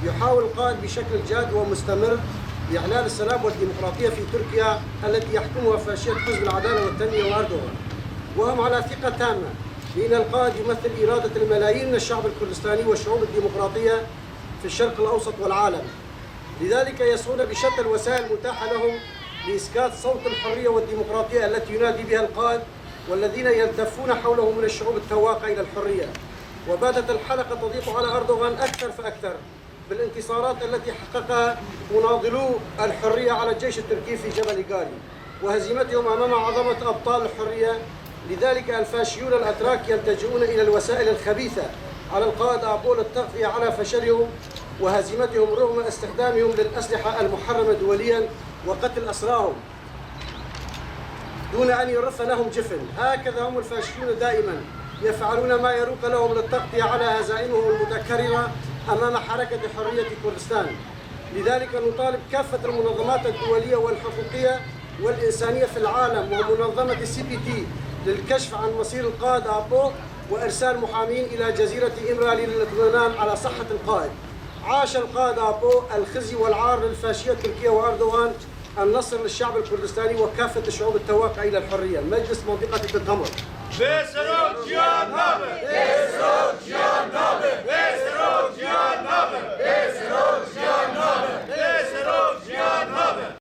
يحاول القائد بشكل جاد ومستمر بإعلان السلام والديمقراطية في تركيا التي يحكمها فاشية حزب العدالة والتنمية وأردوغان، وهم على ثقة تامة بأن القائد يمثل إرادة الملايين من الشعب الكردستاني والشعوب الديمقراطية في الشرق الأوسط والعالم. لذلك يسعون بشتى الوسائل المتاحة لهم لإسكات صوت الحرية والديمقراطية التي ينادي بها القائد والذين يلتفون حوله من الشعوب التواقة إلى الحرية. وباتت الحلقة تضيق على أردوغان أكثر فأكثر بالانتصارات التي حققها مناضلو الحرية على الجيش التركي في جبل غاري وهزيمتهم أمام عظمة أبطال الحرية. لذلك الفاشيون الأتراك يلتجئون إلى الوسائل الخبيثة على القائد آبو للتغطية على فشلهم وهزيمتهم رغم استخدامهم للأسلحة المحرمة دوليا وقتل أسراهم دون أن يرث لهم جفن. هكذا هم الفاشيون دائما يفعلون ما يروق لهم للتغطية على هزائمهم المتكررة أمام حركة حرية كردستان. لذلك نطالب كافة المنظمات الدولية والحقوقية والإنسانية في العالم ومنظمة CPT للكشف عن مصير القائد آبو وإرسال محامين إلى جزيرة إمرالي للاطمئنان على صحة القائد. عاش القائد آبو، الخزي والعار للفاشية تركيا وأردوغان، النصر للشعب الكردستاني وكافة الشعوب التواقع إلى الحرية. مجلس منطقة التمر.